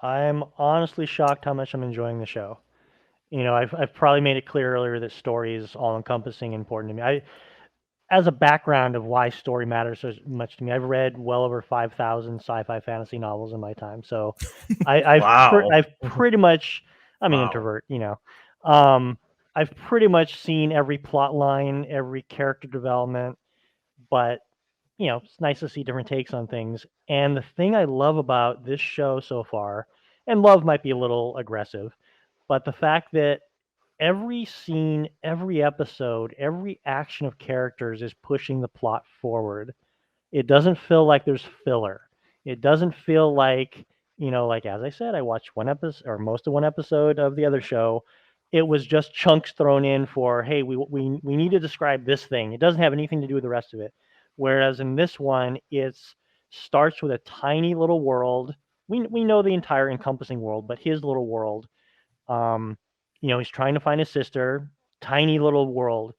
I'm honestly shocked how much I'm enjoying the show. I've probably made it clear earlier that story is all encompassing and important to me. As a background of why story matters so much to me, I've read well over 5,000 sci-fi fantasy novels in my time. So Wow. I've pretty much, I'm an Wow. introvert, um, I've pretty much seen every plot line, every character development, but it's nice to see different takes on things. And the thing I love about this show so far, and love might be a little aggressive, but the fact that every scene, every episode, every action of characters is pushing the plot forward. It doesn't feel like there's filler. It doesn't feel like, like as I said, I watched one episode or most of one episode of the other show. It was just chunks thrown in for, hey, we need to describe this thing. It doesn't have anything to do with the rest of it. Whereas in this one, it's starts with a tiny little world. We know the entire encompassing world, but his little world. Um, he's trying to find his sister, tiny little world,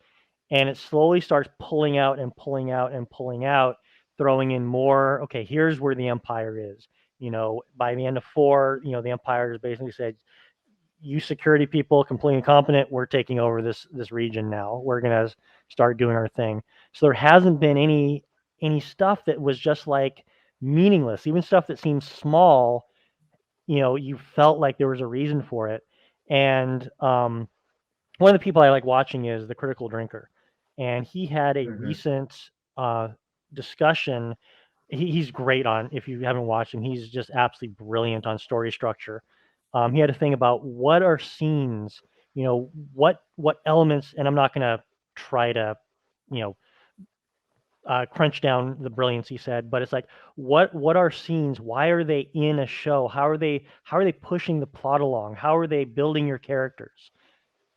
and it slowly starts pulling out and pulling out and pulling out, throwing in more. Okay, here's where the empire is. By the end of four, the empire has basically said, "You security people, completely incompetent. We're taking over this region now. We're gonna start doing our thing." So there hasn't been any stuff that was just like meaningless, even stuff that seems small. You felt like there was a reason for it, and one of the people I like watching is the Critical Drinker, and he had a Hmm. recent uh, discussion. He's great on. If you haven't watched him, he's just absolutely brilliant on story structure. He had a thing about what are scenes, what elements, and I'm not going to try to, you know, crunch down the brilliance he said, but it's like what are scenes? Why are they in a show? How are they pushing the plot along? How are they building your characters?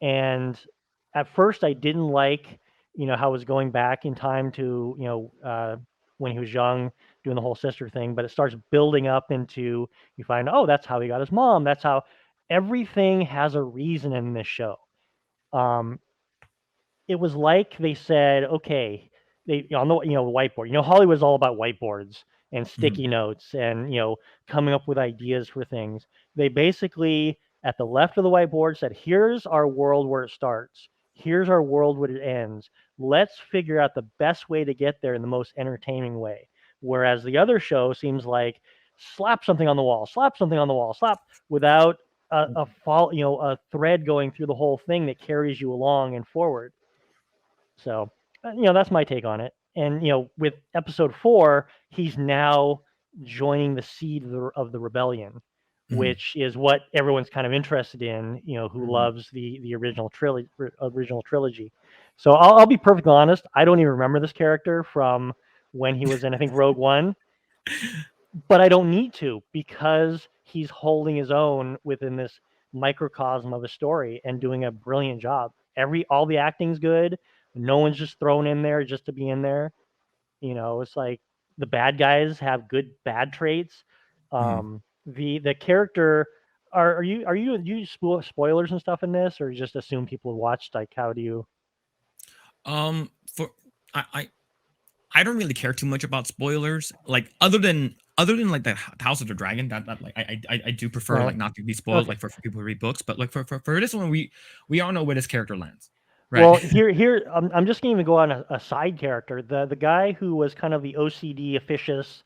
And at first, I didn't like, how it was going back in time to, when he was young, doing the whole sister thing. But it starts building up into you find, oh, that's how he got his mom. That's how everything has a reason in this show. Um, it was like they said, okay, they on the whiteboard. Hollywood's all about whiteboards and Mhm. sticky notes and coming up with ideas for things. They basically at the left of the whiteboard said, "Here's our world where it starts. Here's our world where it ends. Let's figure out the best way to get there in the most entertaining way." Whereas the other show seems like slap something on the wall, slap something on the wall, slap without a thread going through the whole thing that carries you along and forward. So, that's my take on it. And with episode four, he's now joining the seed of the rebellion, Mhm. which is what everyone's kind of interested in. Who Hmm. loves the original trilogy. So I'll be perfectly honest. I don't even remember this character from when he was in, I think, Rogue One, but I don't need to because he's holding his own within this microcosm of a story and doing a brilliant job. All the acting's good. No one's just thrown in there just to be in there. It's like the bad guys have good bad traits. Mhm. The character are you do you spoilers and stuff in this, or you just assume people have watched? Like, how do you? For I I don't really care too much about spoilers. Like other than like the House of the Dragon, that like I do prefer Right. like not to be spoiled Okay. like for people who read books. But like for this one, we all know where this character lands, right? Well, here, I'm just gonna even go on a side character. The guy who was kind of the OCD officious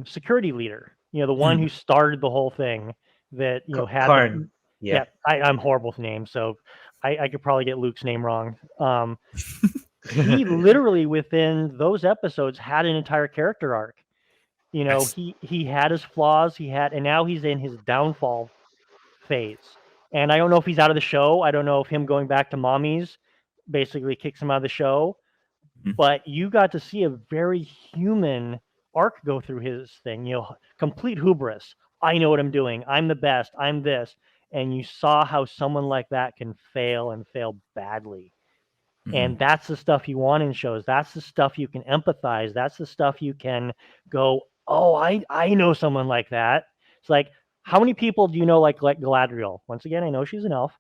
security leader. The one who Mhm. started the whole thing. That had the Karn. Yeah. yeah. I'm horrible with names, so I could probably get Luke's name wrong. He literally within those episodes had an entire character arc. Yes. He had his flaws. And now he's in his downfall phase. And I don't know if he's out of the show. I don't know if him going back to mommy's basically kicks him out of the show. Mhm. But you got to see a very human arc go through his thing. Complete hubris. I know what I'm doing. I'm the best. I'm this. And you saw how someone like that can fail and fail badly. Mhm. And that's the stuff you want in shows. That's the stuff you can empathize. That's the stuff you can go, oh, I know someone like that. It's like, how many people do you know like Galadriel? Once again, I know she's an elf.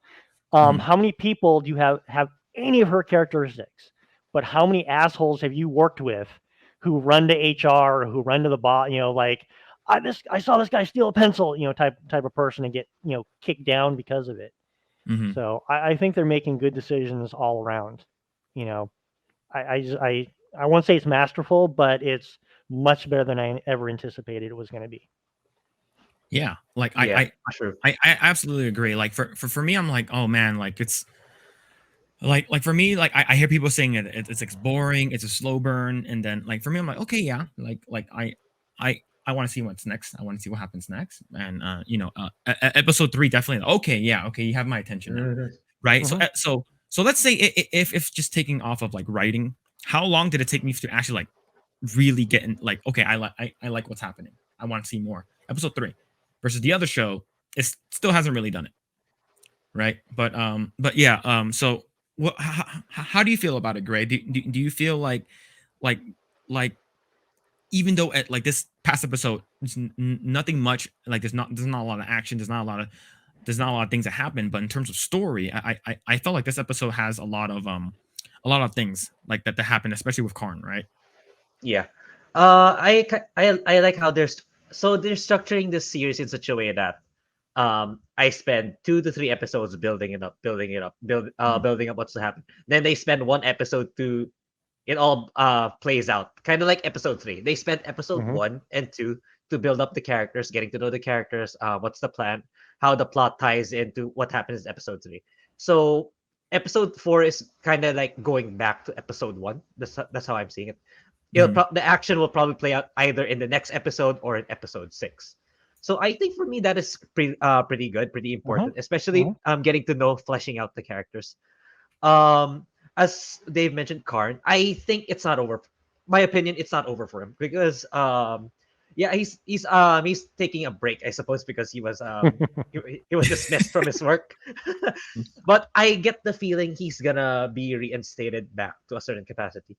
Mhm. How many people do you have any of her characteristics? But how many assholes have you worked with who run to HR or who run to the bot? Like I saw this guy steal a pencil, type of person, and get kicked down because of it. Hmm. So I think they're making good decisions all around. You know, I won't say it's masterful, but it's much better than I ever anticipated it was going to be. Yeah, like Yeah, true. I absolutely agree. Like for me, I'm like, oh man, like it's like for me, like I hear people saying it's like boring, it's a slow burn, and then like for me, I'm like, okay, yeah, like I want to see what's next. I want to see what happens next, and episode 3 definitely. Okay, yeah, okay, you have my attention now, Mhm. right? So Hmm. so let's say if just taking off of like writing, how long did it take me to actually like really get in? Like, okay, I like what's happening. I want to see more. Episode 3 versus the other show, it still hasn't really done it, right? But yeah, so what? How do you feel about it, Grae? Do you feel like like even though at like this past episode, there's nothing much, like there's not a lot of action, there's not a lot of things that happen, but in terms of story, I felt like this episode has a lot of things like that happen, especially with Karn, right? Yeah. I like how they're structuring this series in such a way that I spend 2 to 3 episodes Mm, building up what's to happen. Then they spend one episode to it all plays out. Kind of like episode 3. They spent episode Hmm. 1 and 2 to build up the characters, getting to know the characters, what's the plan, how the plot ties into what happens in episode 3. So episode 4 is kind of like going back to episode 1. That's how I'm seeing it. mm, The action will probably play out either in the next episode or in episode 6. So I think for me that is pretty good, pretty Hmm. important, especially Hmm. getting to know, fleshing out the characters. Um, as Dave mentioned, Karn, I think it's not over. My opinion, it's not over for him because yeah, he's taking a break, I suppose, because he was dismissed from his work. But I get the feeling he's gonna be reinstated back to a certain capacity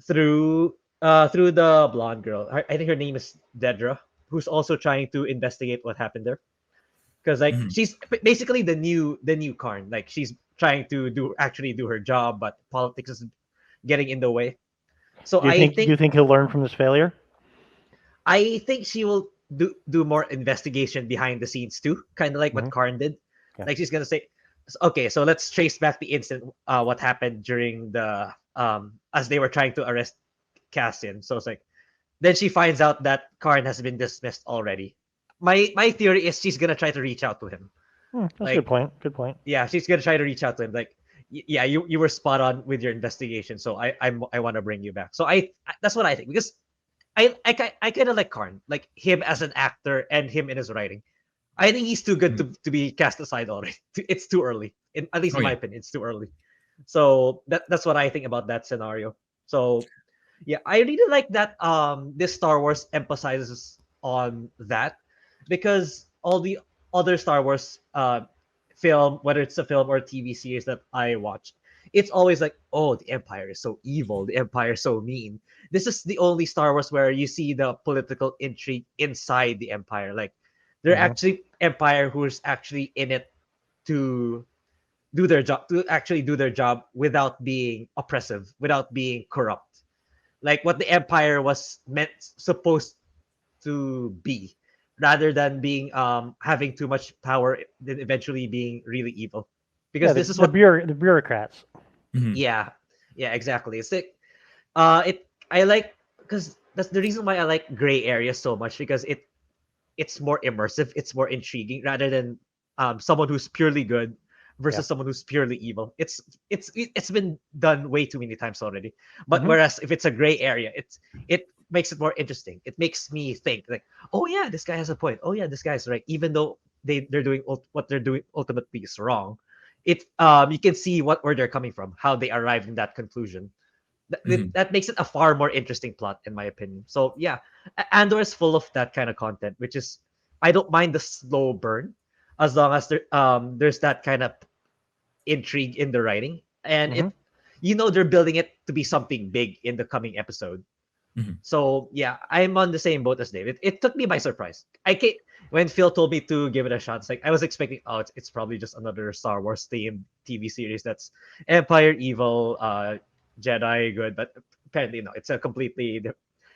through the blonde girl. I think her name is Dedra, who's also trying to investigate what happened there. Because like mm. she's basically the new Karn. Like she's trying to do her job, but politics is getting in the way. So Do you think he'll learn from this failure? I think she will do more investigation behind the scenes too, kind of like what Hmm. Karn did. Yeah. Like she's gonna say, okay, so let's trace back the incident, what happened during the as they were trying to arrest Cassian. So it's like then she finds out that Karn has been dismissed already. My theory is she's gonna try to reach out to him. That's a good Like point. Good point. yeah, she's gonna try to reach out to him. Like yeah, you were spot on with your investigation, so I want to bring you back. So that's what I think because I kind of like Karn, like him as an actor and him in his writing. I think he's too good Mm. to be cast aside already. It's too early, at least Oh in my yeah. opinion, it's too early. So that's what I think about that scenario. So yeah, I really like that this Star Wars emphasizes on that because all the other Star Wars film, whether it's a film or a TV series that I watch, it's always like, oh, the Empire is so evil, the Empire is so mean. This is the only Star Wars where you see the political intrigue inside the Empire. Like they're Hmm. actually Empire who's actually in it to do their job, to actually do their job without being oppressive, without being corrupt, like what the empire was meant supposed to be, rather than being having too much power, then eventually being really evil, Yeah, because this is what the bureaucrats. Hmm. yeah, yeah, exactly. It's like it I like, because that's the reason why I like gray area so much, because it's more immersive, it's more intriguing, rather than someone who's purely good Yeah. versus someone who's purely evil. It's been done way too many times already. But Hmm. whereas if it's a gray area, it makes it more interesting. It makes me think like, oh yeah, this guy has a point. Oh yeah, this guy's right. Even though they're doing what they're doing ultimately is wrong, it you can see where they're coming from, how they arrived in that conclusion. Hmm. That makes it a far more interesting plot, in my opinion. So yeah, Andor is full of that kind of content, which is, I don't mind the slow burn, as long as there's that kind of intrigue in the writing, and Hmm. they're building it to be something big in the coming episode. Hmm. So yeah, I'm on the same boat as David. It took me by surprise. When Phil told me to give it a shot, it's like I was expecting, oh, it's probably just another Star Wars themed TV series that's Empire evil, Jedi good, but apparently no. It's a completely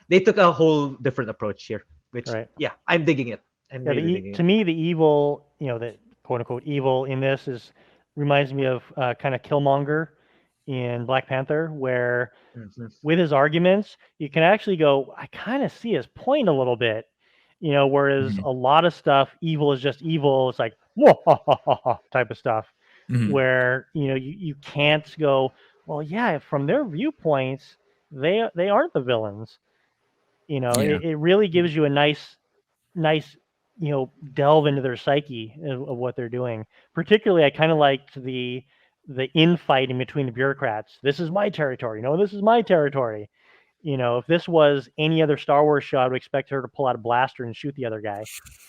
they took a whole different approach here. which Right. yeah, I'm digging it. I'm Yeah, really digging to it. me, the evil, the quote unquote evil in this is reminds me of kind of Killmonger in Black Panther, where Mhm. with his arguments, you can actually go, I kind of see his point a little bit, whereas Mhm. a lot of stuff, evil is just evil. It's like, whoa, ha, ha, ha, ha, type of stuff, Mhm. where, you can't go, well, yeah, from their viewpoints, they aren't the villains. Yeah. It really gives you a nice delve into their psyche of what they're doing. Particularly, I kind of liked the infighting between the bureaucrats. This is my territory. No, this is my territory. If this was any other Star Wars show, I would expect her to pull out a blaster and shoot the other guy.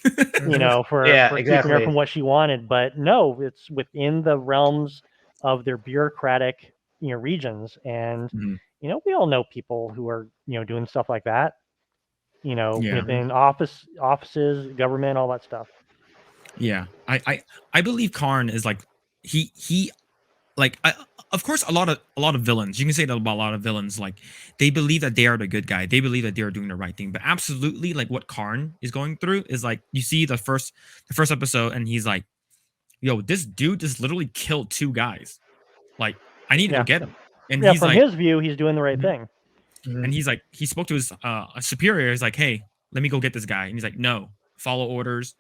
Mhm. For Yeah, keeping her exactly. from what she wanted. But no, it's within the realms of their bureaucratic regions, and Mhm. we all know people who are doing stuff like that. Yeah. Mhm. Within offices, government, all that stuff. Yeah. I believe Karn is like he like of course a lot of villains, you can say that about a lot of villains, like they believe that they are the good guy, they believe that they are doing the right thing, but absolutely like what Karn is going through is like you see the first episode and he's like, yo, this dude just literally killed two guys, like I need to go Yeah. get him. And Yeah, he's from like, his view, he's doing the right mhm. thing. Mhm. And he's like, he spoke to his superior, he's like, hey, let me go get this guy, and he's like, no, follow orders,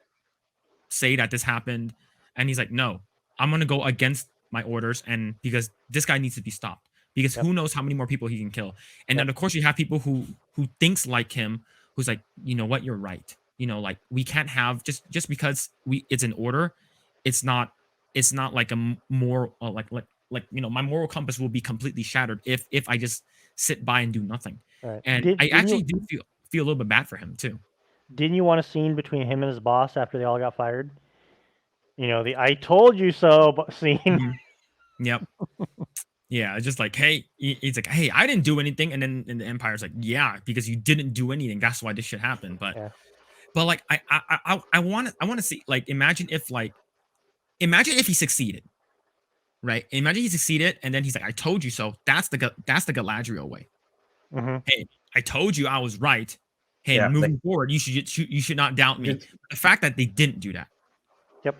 say that this happened. And he's like, no, I'm gonna go against my orders, and because this guy needs to be stopped, because Yep. who knows how many more people he can kill. And Yep. then of course you have people who thinks like him, who's like, you know what, you're right, like we can't have just because we it's an order, it's not like more like my moral compass will be completely shattered if I just sit by and do nothing. Right. And I Didn't actually you do feel a little bit bad for him too. didn't you want a scene between him and his boss after they all got fired? The "I told you so" scene. Mhm. Yep. Yeah, it's just like, hey, it's like, hey, I didn't do anything, and then the Empire's like, yeah, because you didn't do anything, that's why this shit happened. But Yeah. but like, I want to see, like, imagine if he succeeded, right? Imagine he succeeded, and then he's like, I told you so. That's the Galadriel way. Hmm. Hey, I told you I was right. Hey, Yeah, like moving forward, you should not doubt me. just The fact that they didn't do that, Yep.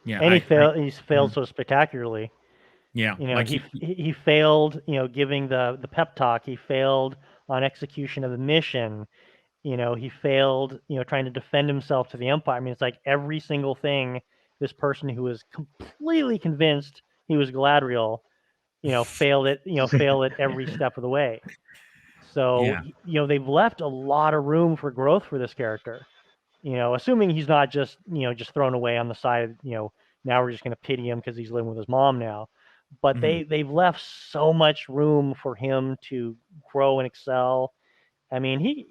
yeah, And I he's failed mhm. so spectacularly. Yeah, like He failed, giving the pep talk. He failed on execution of the mission. He failed, trying to defend himself to the Empire. I mean, it's like every single thing this person who was completely convinced he was Galadriel, failed it every step of the way. So, yeah, they've left a lot of room for growth for this character. Assuming he's not just thrown away on the side. Now we're just going to pity him because he's living with his mom now. But mhm. they've left so much room for him to grow and excel. I mean, he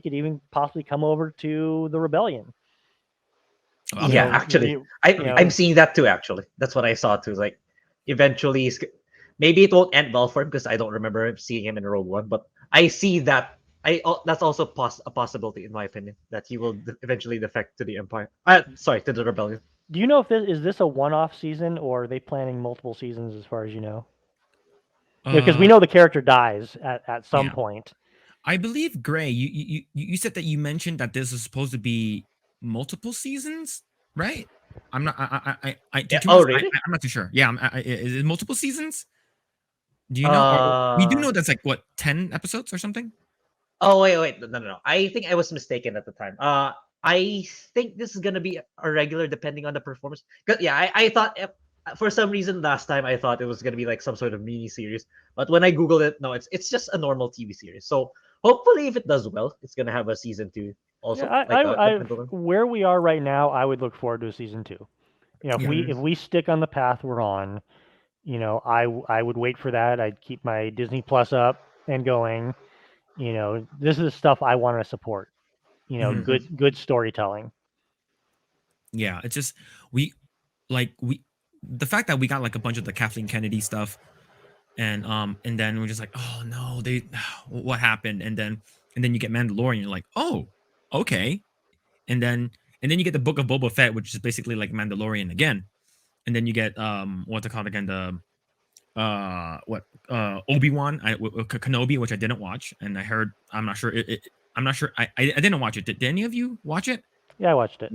could even possibly come over to the rebellion. Oh yeah, yeah, actually, that'd be I'm cool. seeing that too. Actually, that's what I saw too. Like, eventually, maybe it won't end well for him because I don't remember seeing him in Rogue One. But I see that that's also a possibility in my opinion that he will eventually defect to the Empire. Sorry, to the Rebellion. Do you know if this a one-off season, or are they planning multiple seasons as far as you know? Because we Uh, know the character dies at some yeah. point. I believe Grae, you said that you mentioned that this is supposed to be multiple seasons, right? I'm not. Yeah. To be Oh, honest, really? I'm not too sure. Yeah, is it multiple seasons? Do you know? Or we do Uh. know that's like what 10 episodes or something. Oh, wait. No. I think I was mistaken at the time. I think this is gonna be a regular depending on the performance. 'Cause, yeah, I thought for some reason last time I thought it was gonna be like some sort of mini series, but when I googled it, no, it's just a normal TV series. So hopefully, if it does well, it's gonna have a season two Yeah, also, like a I dependable one. where we are right now, I would look forward to a season two. If Yeah. we stick on the path we're on, I would wait for that. I'd keep my Disney Plus up and going. This is stuff I want to support. Mhm. Hmm. Good storytelling. Yeah. It's just we we the fact that we got like a bunch of the Kathleen Kennedy stuff, and then we're just like, oh no, they what happened, and then you get Mandalorian, you're like, oh, okay, and then you get the Book of Boba Fett, which is basically like Mandalorian again, and then you get what's it called again, the Obi-Wan, Kenobi, which I didn't watch, and I heard, I'm not sure, I'm not sure. I didn't watch it. Did any of you watch it? Yeah, I watched it.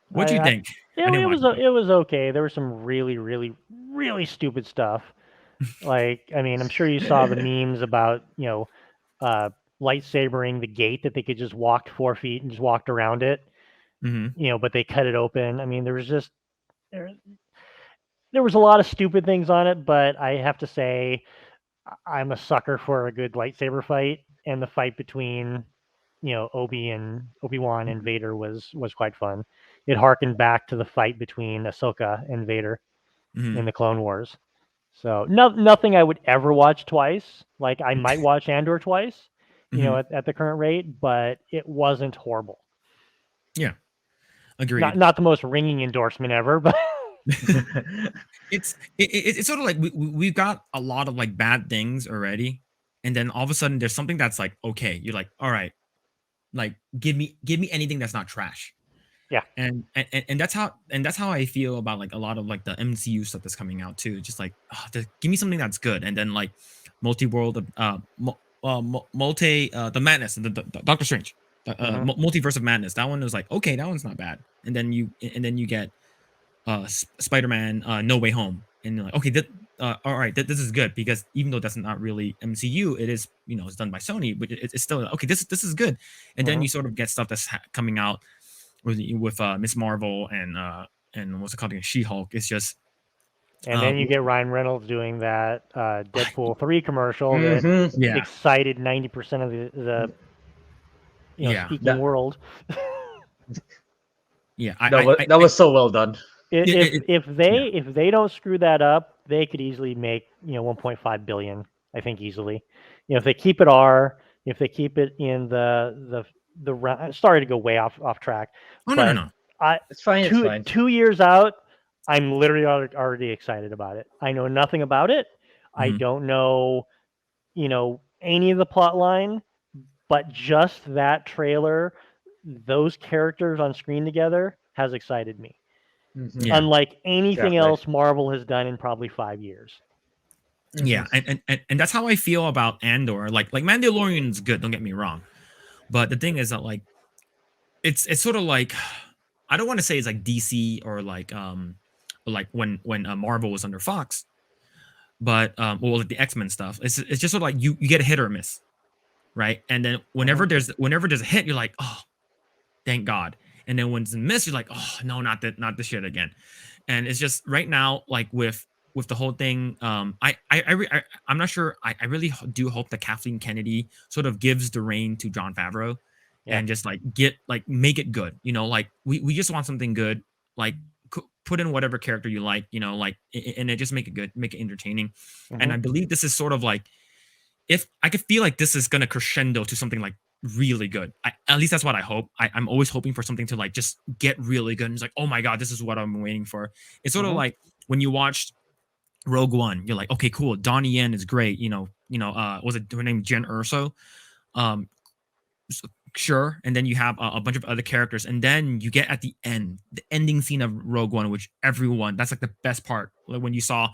What'd you think? It, I didn't it watch was it was okay. There was some really, really, really stupid stuff. Like, I mean, I'm sure you saw the memes about, uh, lightsabering the gate that they could just walk 4 feet and just walked around it, Mm-hmm. but they cut it open. I mean, there, there was a lot of stupid things on it, but I have to say, I'm a sucker for a good lightsaber fight, and the fight between, Obi-Wan and Vader was quite fun. It harkened back to the fight between Ahsoka and Vader Mm-hmm. in the Clone Wars. So nothing I would ever watch twice. Like I might watch Andor twice, Mm-hmm. at the current rate, but it wasn't horrible. Yeah, agreed. Not the most ringing endorsement ever, but It's sort of like we've got a lot of like bad things already, and then all of a sudden there's something that's like okay, you're like all right, like give me anything that's not trash. yeah. And that's how I feel about like a lot of like the MCU stuff that's coming out too. Just like give me something that's good, and then like multi-world, the madness, the Doctor Strange, multiverse of madness. That one was like okay, that one's not bad, and then you get Spider-Man No Way Home, and you're like okay, all right, this is good because even though that's not really MCU, it is it's done by Sony, but it's still okay. This is good, and then you sort of get stuff that's coming out with Miss Marvel and what's it called again? She-Hulk. It's just And then you get Ryan Reynolds doing that Deadpool 3 commercial that yeah excited 90% of the yeah speaking That- world. yeah. That was so well done. If they don't screw that up, they could easily make 1.5 billion. I think easily. If they keep it if they keep it in the round. Sorry to go way off track, Oh but no. It's fine. It's fine. 2 years out, I'm literally already excited about it. I know nothing about it. I Mhm. don't know, any of the plot line, but just that trailer, those characters on screen together has excited me. Mhm. Yeah. Unlike anything Exactly. else Marvel has done in probably 5 years. Yeah, and that's how I feel about Andor. Like Mandalorian's good. Don't get me wrong, but the thing is that like it's sort of like I don't want to say it's like DC or like when Marvel was under Fox, but well like the X-Men stuff. It's just sort of like you get a hit or a miss, right? And then whenever there's a hit, you're like oh thank God, and then when it's a miss, you're like oh no not this shit again. And it's just right now like with the whole thing I'm not sure. I really do hope that Kathleen Kennedy sort of gives the reign to Jon Favreau and just like make it good, like we just want something good, like put in whatever character you like, like and then just make it good, make it entertaining. And I believe this is sort of like if I could feel like this is gonna crescendo to something like really good. At least that's what I hope. I'm always hoping for something to like just get really good. And it's like, oh my god, this is what I'm waiting for. It's sort of like when you watched Rogue One, you're like, okay, cool. Donnie Yen is great. Was it her name Jen Urso? Um, sure. And then you have a bunch of other characters, and then you get at the end, the ending scene of Rogue One, which that's like the best part. Like when you saw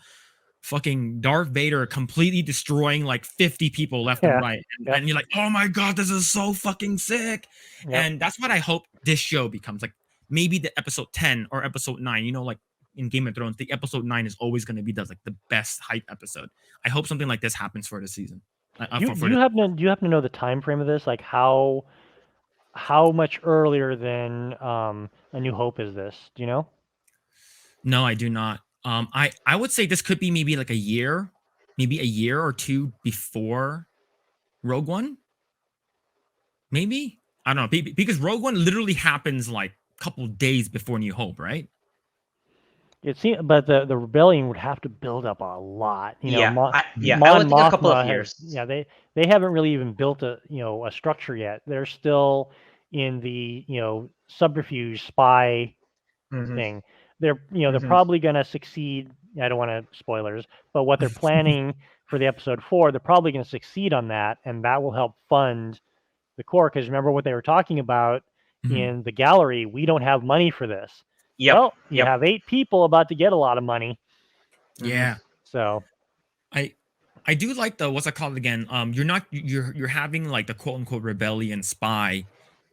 fucking Darth Vader completely destroying like 50 people left and right. And you're like, oh my God, this is so fucking sick. Yep. And that's what I hope this show becomes. Like maybe the episode 10 or episode 9, like in Game of Thrones, the episode 9 is always going to be the best hype episode. I hope something like this happens for the season. Do you happen to know the time frame of this? Like how much earlier than A New Hope is this? Do you know? No, I do not. I would say this could be maybe like maybe a year or two before Rogue One. Maybe, I don't know, because Rogue One literally happens like a couple days before New Hope, right? It seems, but the rebellion would have to build up a lot. I would think a couple of years. They haven't really even built a structure yet. They're still in the subterfuge spy thing. They're they're probably going to succeed. I don't want to spoilers, but what they're planning for the episode 4, they're probably going to succeed on that, and that will help fund the core. Because remember what they were talking about in the gallery. We don't have money for this. Yep. Well, you have 8 people about to get a lot of money. Yeah. So I do like the what's it called again? You're having like the quote unquote rebellion spy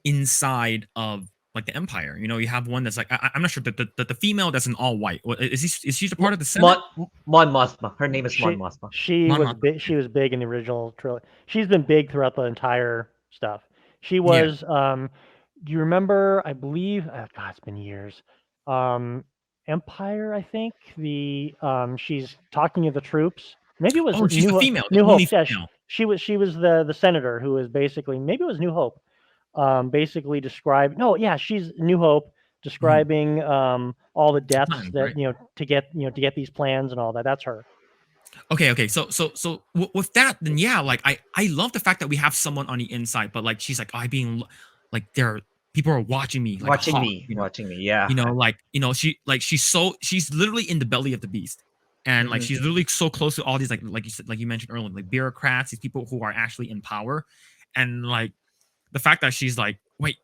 inside of like the empire. You know, you have one that's like I'm not sure the female that's in all white. Is she a part of the Senate? Mon Mothma. Her name is Mon She Mothma. she Mon was Mothma. big. She was big in the original trilogy. She's been big throughout the entire stuff. She Yeah. was. Do you remember? I believe. God, it's been years. Um, Empire. I think she's talking to the troops. Maybe it was Oh, she's the female, the New only Hope. Yeah, female. she was the senator who was basically, maybe it was New Hope. Basically describe. No, yeah, she's New Hope Mhm. describing all the The deaths plans, that right? to get these plans and all that. That's her. Okay. So with that, then yeah, like I love the fact that we have someone on the inside, but like she's like, oh, I being like there, people are watching me like a Watching hawk, me. Watching me. Yeah. like she's literally in the belly of the beast, and like Mhm. she's literally so close to all these like you said, like you mentioned earlier, like bureaucrats, these people who are actually in power, and like the fact that she's like, wait,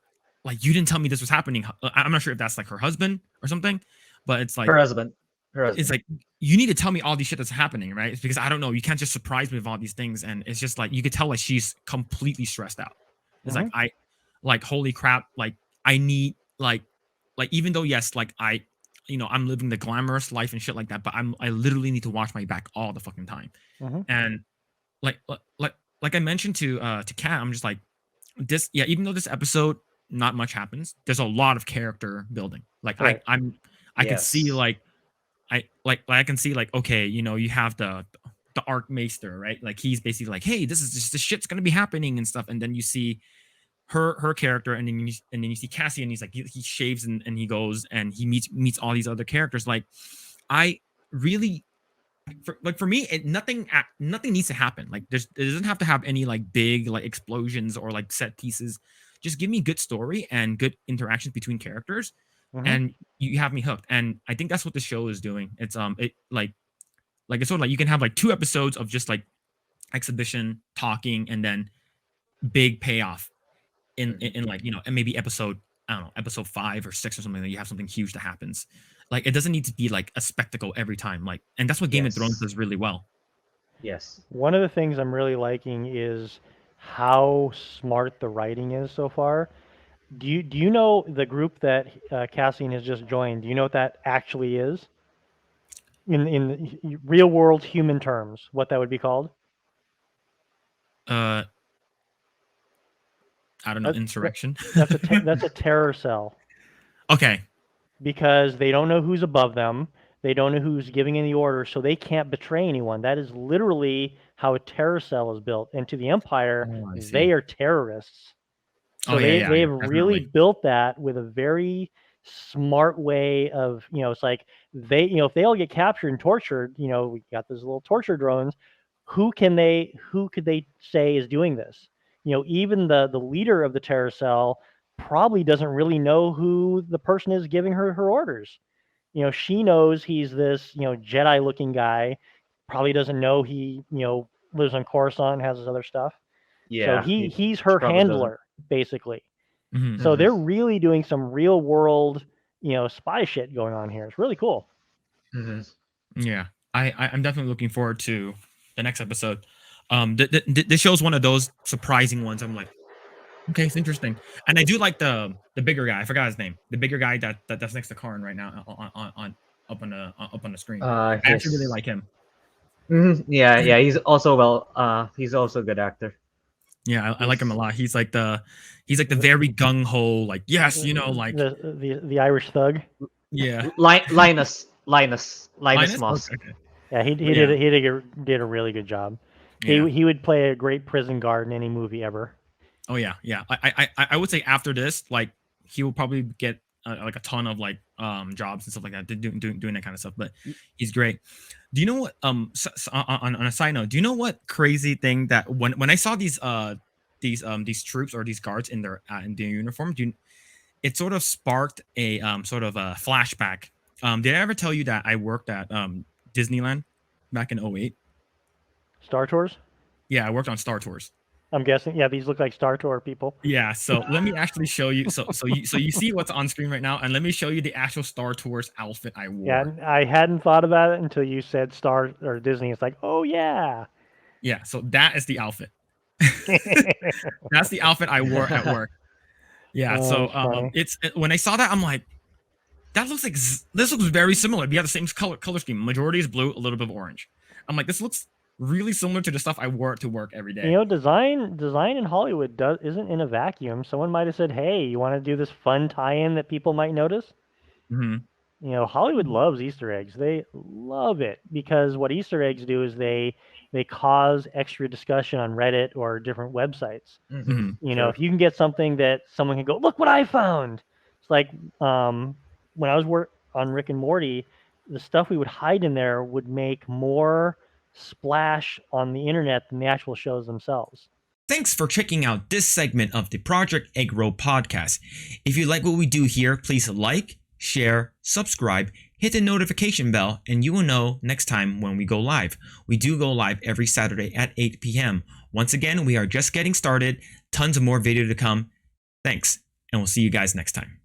like you didn't tell me this was happening. I'm not sure if that's like her husband or something, but it's like Her husband. Her it's husband. like you need to tell me all these shit that's happening, right? It's because I don't know. You can't just surprise me with all these things, and it's just like you could tell like she's completely stressed out. It's like Mhm. like holy crap, like I need like even though yes, like I'm living the glamorous life and shit like that, but I literally need to watch my back all the fucking time. Mhm. And like like I mentioned to Kat, I'm just like this yeah, even though this episode not much happens, there's a lot of character building. Like Right. I can see Yes. like I can see like okay, you have the Archmaester, right? Like he's basically like, hey, this shit's gonna be happening and stuff, and then you see her character, and then you see Cassie, and he's like he shaves and he goes and he meets all these other characters. Like I really for me, nothing needs to happen. Like it doesn't have to have any like big like explosions or like set pieces. Just give me good story and good interactions between characters, Mhm. and you have me hooked. And I think that's what the show is doing. It's it like it's sort of like you can have like 2 episodes of just like exhibition talking and then big payoff Mhm. in like and maybe episode I don't know episode 5 or 6 or something that you have something huge that happens. Like it doesn't need to be like a spectacle every time. Like and that's what Game of Thrones Yes. does really well. Yes. One of the things I'm really liking is how smart the writing is so far. Do you know the group that Cassian has just joined? Do you know what that actually is in real world human terms? What that would be called? Uh, I don't know, That, that insurrection. that's a terror cell Okay. because they don't know who's above them. They don't know who's giving any orders, so they can't betray anyone. That is literally how a terror cell is built. And to the Empire, Oh, I they see. are terrorists. Oh So yeah, they've really definitely. built that with a very smart way of, it's like if they all get captured and tortured, we got those little torture drones. Who could they say is doing this? Even the leader of the terror cell probably doesn't really know who the person is giving her orders. She knows he's this, Jedi looking guy, probably doesn't know he, lives on Coruscant and has his other stuff. So Yeah. he's She her probably doesn't. handler, basically. Mhm. So Mhm. they're really doing some real world, spy shit going on here. It's really cool. Mhm. Yeah, I'm definitely looking forward to the next episode. This show's one of those surprising ones. I'm like, okay, it's interesting, and I do like the bigger guy. I forgot his name. The bigger guy that's next to Karn right now on up on the screen. I actually really His. like him. Mhm. Yeah. Yeah. He's also well. He's also a good actor. Yeah, I like him a He's lot. He's like the very gung ho, like yes, like The Irish thug. yeah, Linus Linus. Moss. Okay, Yeah, but yeah, did a really good job. yeah. He would play a great prison guard in any movie ever. Oh yeah. I would say after this, like he will probably get like a ton of like jobs and stuff like that, doing that kind of stuff. But he's great. Do you know what? On a side note, do you know what crazy thing that when I saw these troops or these guards in their uniform, it sort of sparked a sort of a flashback. Did I ever tell you that I worked at Disneyland back in '08? Star Tours. Yeah, I worked on Star Tours. I'm guessing. Yeah, these look like Star Tour people. Yeah, so let me actually show you. So you see what's on screen right now, and let me show you the actual Star Tours outfit I Yeah, wore. I hadn't thought about it until you said Star or Disney. It's like, oh yeah. Yeah, so that is the outfit. That's the outfit I wore at work. Yeah, Oh, so that's funny. when I saw that, I'm like, that looks like this looks very similar. We have the same color scheme. Majority is blue, a little bit of orange. I'm like, this looks really similar to the stuff I wore to work every day. You know, design in Hollywood isn't in a vacuum. Someone might have said, "Hey, you want to do this fun tie-in that people might notice?" Hmm. You know, Hollywood loves Easter eggs. They love it because what Easter eggs do is they cause extra discussion on Reddit or different websites. Hmm. You know, if you can get something that someone can go, "Look what I found." It's like when I was on Rick and Morty, the stuff we would hide in there would make more splash on the internet than the actual shows themselves. Thanks for checking out this segment of the Project Eggroll podcast. If you like what we do here, please like, share, subscribe, hit the notification bell, and you will know next time when we go live. We do go live every Saturday at 8 p.m. Once again, we are just getting started. Tons of more video to come. Thanks, and we'll see you guys next time.